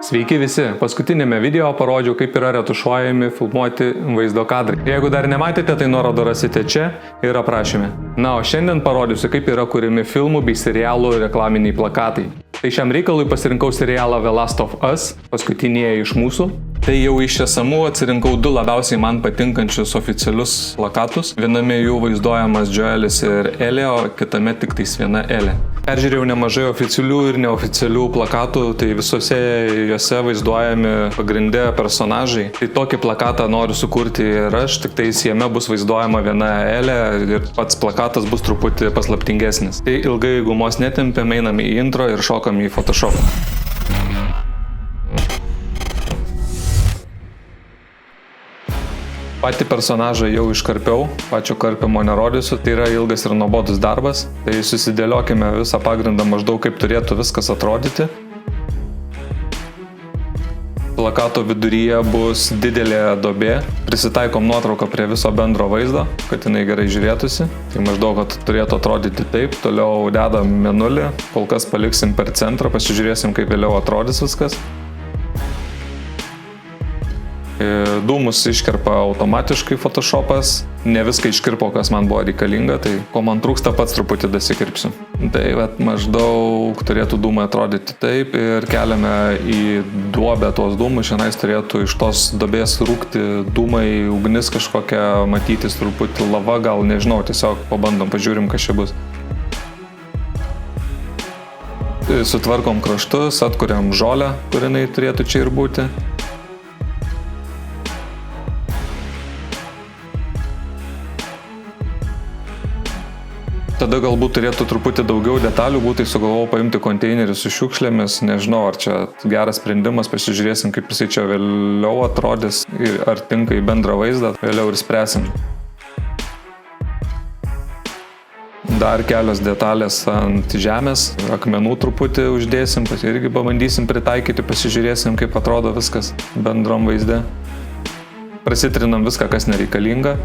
Sveiki visi! Paskutinėme video parodžiau, kaip yra retušuojami filmuoti vaizdo kadrai. Jeigu dar nematėte, tai nuorodą rasite čia ir aprašyme. Na, o šiandien parodysiu, kaip yra kuriami filmų bei serialų reklaminiai plakatai. Tai šiam reikalui pasirinkau serialą The Last of Us, paskutinėje iš mūsų. Tai jau iš esamų atsirinkau du labiausiai man patinkančius oficialius plakatus. Viename jų vaizduojamas Joelis ir Elė, o kitame tik tais viena Elė. Peržiūrėjau nemažai oficialių ir neoficialių plakatų, tai visose juose vaizduojami pagrindė personažai. Tai tokį plakatą noriu sukurti ir aš, tik tais jame bus vaizduojama viena Elė ir pats plakatas bus truputį paslaptingesnis. Tai ilgai gumos netempėm, einame į intro ir šokam į Photoshopą. Patį personažą jau iškarpiau, pačio karpimo nerodysiu, tai yra ilgas ir nuobodus darbas. Tai susidėliokime visą pagrindą maždaug kaip turėtų viskas atrodyti. Plakato viduryje bus didelė duobė, prisitaikom nuotrauką prie viso bendro vaizdo, kad jinai gerai žiūrėtųsi. Tai maždaug turėtų atrodyti taip, toliau dedam mėnulį, kol kas paliksim per centrą, pasižiūrėsim kaip vėliau atrodys viskas. Dūmus iškerpa automatiškai Photoshopas, ne viską iškirpo, kas man buvo reikalinga, tai ko man trūksta, pats truputį dasikirpsiu. Tai maždaug turėtų dūmai atrodyti taip ir keliame į duobę tuos dūmus, šiandien turėtų iš tos duobės rūkti dūmai, ugnis kažkokia, matytis truputį lava, gal nežinau, tiesiog pabandom, pažiūrim, kas čia bus. Sutvarkom kraštus, atkuriam žolę, kur jinai turėtų čia ir būti. Tada galbūt turėtų truputį daugiau detalių, būtai sugalvojau paimti konteinerį su šiukšlėmis, nežinau, ar čia geras sprendimas, pasižiūrėsim, kaip jisai čia vėliau atrodys, ar tinka į bendrą vaizdą, vėliau ir spręsim. Dar kelios detalės ant žemės, akmenų truputį uždėsim, irgi pabandysim pritaikyti, pasižiūrėsim, kaip atrodo viskas bendram vaizde. Prasitrinam viską, kas nereikalinga.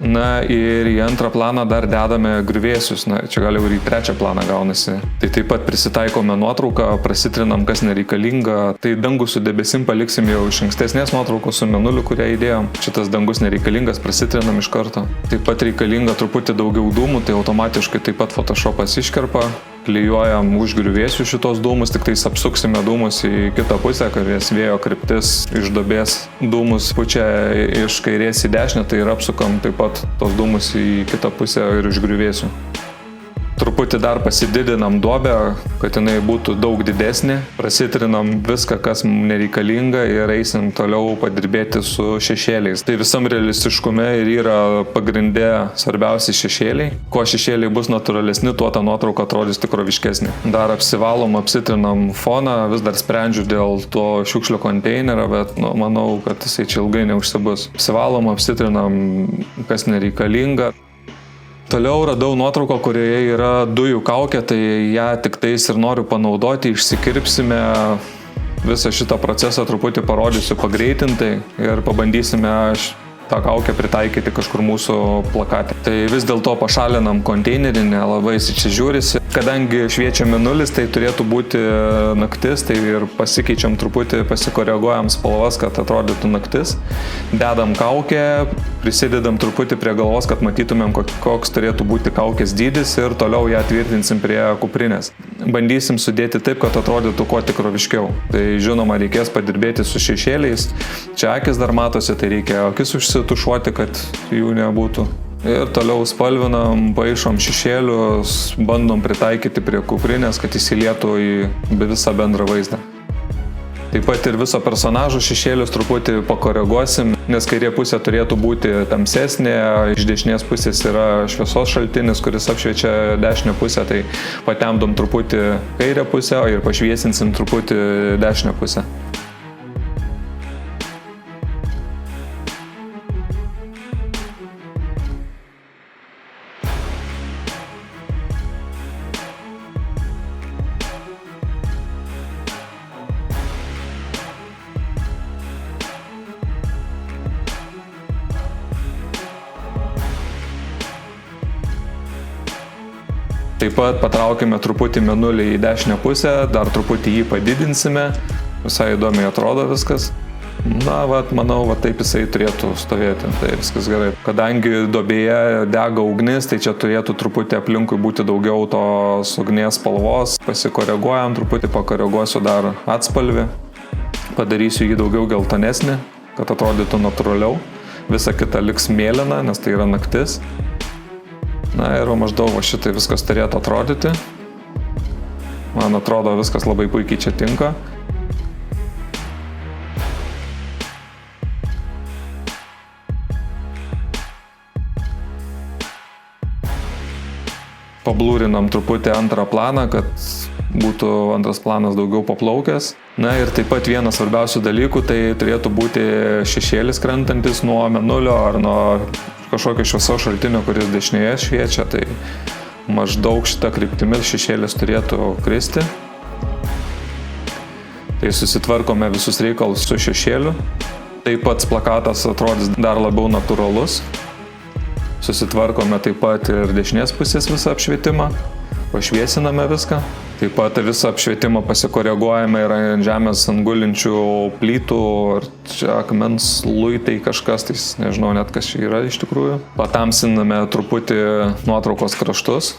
Na ir į antrą planą dar dedame griuvėsius, čia gal jau ir į trečią planą gaunasi. Tai taip pat prisitaikome nuotrauką, prasitrinam, kas nereikalinga. Tai dangų su debesim paliksim jau iš ankstesnės nuotraukos su mėnuliu, kurią įdėjom. Šitas dangus nereikalingas, prasitrinam iš karto. Taip pat reikalinga truputį daugiau dūmų, tai automatiškai taip pat Photoshopas iškerpa. Klijuojam už griuvėsių šitos dūmus, tik tais apsuksime dūmus į kitą pusę, kad vėjo kryptis iš duobės dūmus pučia iš kairės į dešinę, tai ir apsukam taip pat tos dūmus į kitą pusę ir už griuvėsių. Truputį dar pasididinam duobę, kad jinai būtų daug didesnė. Prasitrinam viską, kas mums nereikalinga ir eisim toliau padirbėti su šešėliais. Tai visam realistiškume ir yra pagrindė svarbiausi šešėliai. Kuo šešėliai bus natūralesni, tuo ta nuotrauka atrodys tikroviškesnė. Dar apsivalom, apsitrinam foną, vis dar sprendžiu dėl to šiukšlių konteinerio, bet manau, kad jisai čia ilgai neužsibus. Apsivalom, apsitrinam, kas nereikalinga. Toliau radau nuotrauką, kurioje yra dujų kaukė, tai ją tik tais ir noriu panaudoti, išsikirpsime visą šitą procesą, truputį parodysiu pagreitintai ir pabandysime tą kaukę pritaikyti kažkur mūsų plakate. Tai vis dėlto pašalinam konteinerį, nelabai jis čia žiūrisi. Kadangi šviečia mėnulis, tai turėtų būti naktis, tai ir pasikeičiam truputį, pasikoreguojam spalvas, kad atrodytų naktis. Dedam kaukę, prisidedam truputį prie galvos, kad matytumėm, koks turėtų būti kaukės dydis ir toliau ją tvirtinsim prie kuprinės. Bandysim sudėti taip, kad atrodytų kuo tikroviškiau. Tai žinoma, reikės padirbėti su šešėliais. Čia akis dar matosi, tai reikia akis užsitušuoti, kad jų nebūtų. Ir toliau spalvinam, paišom šešėlius, bandom pritaikyti prie kuprinės, kad įsilietų į visą bendrą vaizdą. Taip pat ir viso personažo šešėlius truputį pakoreguosim, nes kairė pusė turėtų būti tamsesnė, iš dešinės pusės yra šviesos šaltinis, kuris apšviečia dešinę pusę, tai patemdom truputį kairę pusę ir pašviesinsim truputį dešinę pusę. Tai Taip pat patraukime truputį mėnulį į dešinę pusę, dar truputį jį padidinsime. Visai įdomiai atrodo viskas. Na, manau, taip jisai turėtų stovėti, tai viskas gerai. Kadangi duobėje dega ugnis, tai čia turėtų truputį aplinkui būti daugiau tos ugnies spalvos. Pasikoreguojam, truputį pakoreguosiu dar atspalvį. Padarysiu jį daugiau geltonesnį, kad atrodytų natūraliau. Visa kita liks mėlyna, nes tai yra naktis. Na ir maždaug šitai viskas turėtų atrodyti. Man atrodo, viskas labai puikiai čia tinka. Pablūrinam truputį antrą planą, kad būtų antras planas daugiau paplaukęs. Na ir taip pat vienas svarbiausių dalykų, tai turėtų būti šešėlis krentantis nuo mėnulio ar nuo kažkokio šviesos šaltinio, kuris dešinėje šviečia. Tai maždaug šitą kryptimį šešėlis turėtų kristi. Tai susitvarkome visus reikalus su šešėliu. Taip pat plakatas atrodys dar labiau natūralus. Susitvarkome taip pat ir dešinės pusės visą apšvietimą, pašviesiname viską. Taip pat visą apšvietimą pasikoreguojame ir ant žemės ant gulinčių plytų, ar čia akmens luitai kažkas, tai nežinau net kas čia yra iš tikrųjų. Patamsiname truputį nuotraukos kraštus.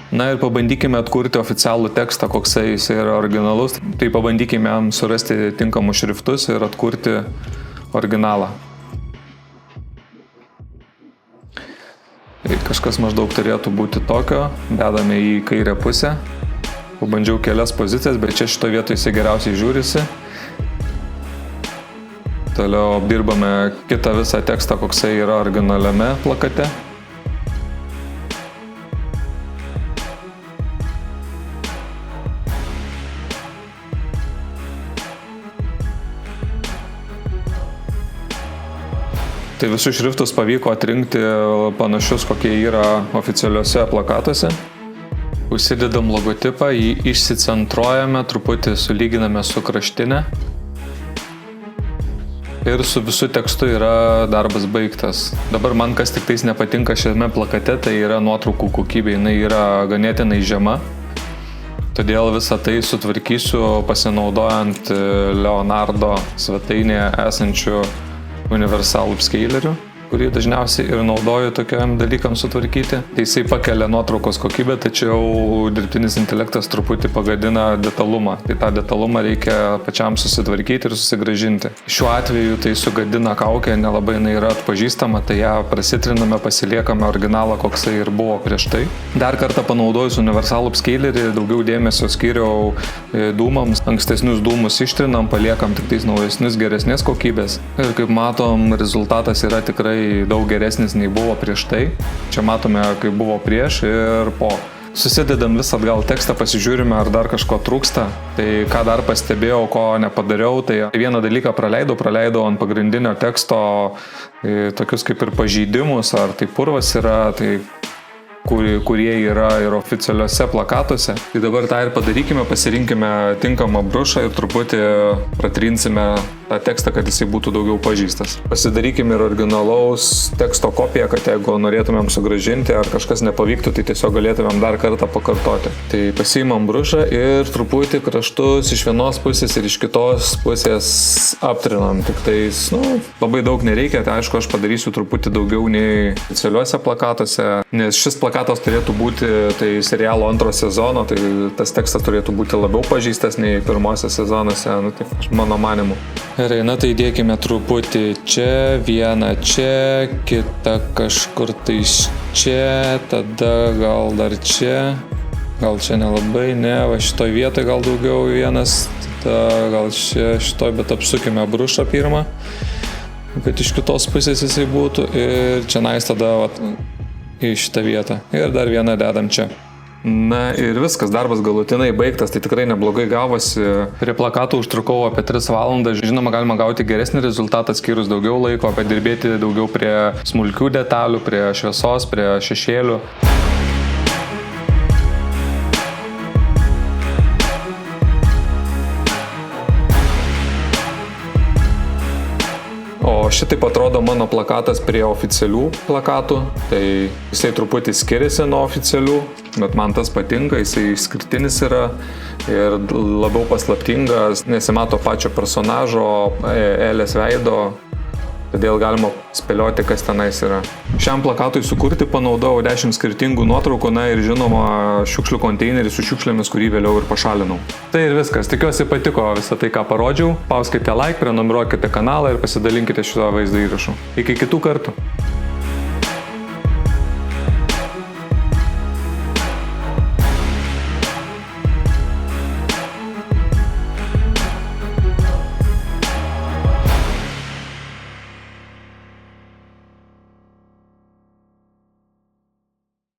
Na ir pabandykime atkurti oficialų tekstą, koksai jis yra originalus. Tai pabandykime jam surasti tinkamus šriftus ir atkurti originalą. Tai kažkas maždaug turėtų būti tokio. Dedame į kairę pusę. Pabandžiau kelias pozicijas, bet čia šito vietoje jis geriausiai žiūrisi. Toliau apdirbame kitą visą tekstą, koksai yra originaliame plakate. Tai visus šriftus pavyko atrinkti panašius, kokie yra oficialiuose plakatuose. Užsidedam logotipą, jį išsicentruojame, truputį sulyginame su kraštinė. Ir su visu tekstu yra darbas baigtas. Dabar man kas tik tais nepatinka šiame plakate, tai yra nuotraukų kokybė, jinai yra ganėtinai žema. Todėl visą tai sutvarkysiu pasinaudojant Leonardo svetainėje esančių universal upscalerių, kurį dažniausiai ir naudoju tokiam dalykams sutvarkyti. Tai jisai pakelia nuotraukos kokybę, tačiau dirbtinis intelektas truputį pagadina detalumą. Tai tą detalumą reikia pačiam susitvarkyti ir susigrąžinti. Šiuo atveju tai sugadina kaukę, nelabai jinai yra atpažįstama, tai ją prasitriname, pasiliekame originalą, koksai ir buvo prieš tai. Dar kartą panaudojus universal upscalerį, daugiau dėmesio skiriau dūmams. Ankstesnius dūmus ištrinam, paliekam tik tais naujesnius, geresnės kokybės. Ir kaip matom, rezultatas yra tikrai daug geresnis nei buvo prieš tai. Čia matome, kaip buvo prieš ir po. Susidedam visą atgal tekstą, pasižiūrime, ar dar kažko trūksta. Tai ką dar pastebėjau, ko nepadariau, tai vieną dalyką praleidau ant pagrindinio teksto tokius kaip ir pažeidimus, ar tai purvas yra, tai kurie yra ir oficialiuose plakatuose. Tai dabar tą ir padarykime, pasirinkime tinkamą brušą ir truputį pratrinsime tą tekstą, kad jisai būtų daugiau pažįstas. Pasidarykime ir originalaus teksto kopiją, kad jeigu norėtumėm sugrąžinti ar kažkas nepavyktų, tai tiesiog galėtumėm dar kartą pakartoti. Tai pasiimam brušą ir truputį kraštus iš vienos pusės ir iš kitos pusės aptrinam. Tik tais, labai daug nereikia, tai aišku, aš padarysiu truputį daugiau nei oficialiuose plakatuose, nes šis plakatas turėtų būti tai serialo antro sezono, tai tas tekstas turėtų būti labiau pažįstas nei pirmose sezonuose, tai mano manimu. Gerai, tai dėkime truputį čia, vieną čia, kitą kažkur tai čia, tada gal dar čia, gal čia nelabai, ne, va šitoj vietoj gal daugiau vienas, tada gal čia šitoj, bet apsukime brušą pirmą, kad iš kitos pusės jisai būtų ir čia nais tada į šitą vietą ir dar vieną dedam čia. Na ir viskas, darbas galutinai baigtas, tai tikrai neblogai gavosi. Prie plakatų užtrukau apie 3 valandas, žinoma, galima gauti geresnį rezultatą skyrus daugiau laiko, padirbėti daugiau prie smulkių detalių, prie šviesos, prie šešėlių. O šitaip atrodo mano plakatas prie oficialių plakatų, tai jisai truputį skiriasi nuo oficialių, bet man tas patinka, jisai išskirtinis yra ir labiau paslaptingas, nesimato pačio personažo, Elės veido, todėl galima spėlioti, kas tenais yra. Šiam plakatui sukurti panaudojau 10 skirtingų nuotraukų, ir žinoma šiukšlių konteinerį su šiukšlėmis, kurį vėliau ir pašalinau. Tai ir viskas, tikiuosi patiko visą tai, ką parodžiau. Pauskite like, prenumeruokite kanalą ir pasidalinkite šito vaizdo įrašu. Iki kitų kartų.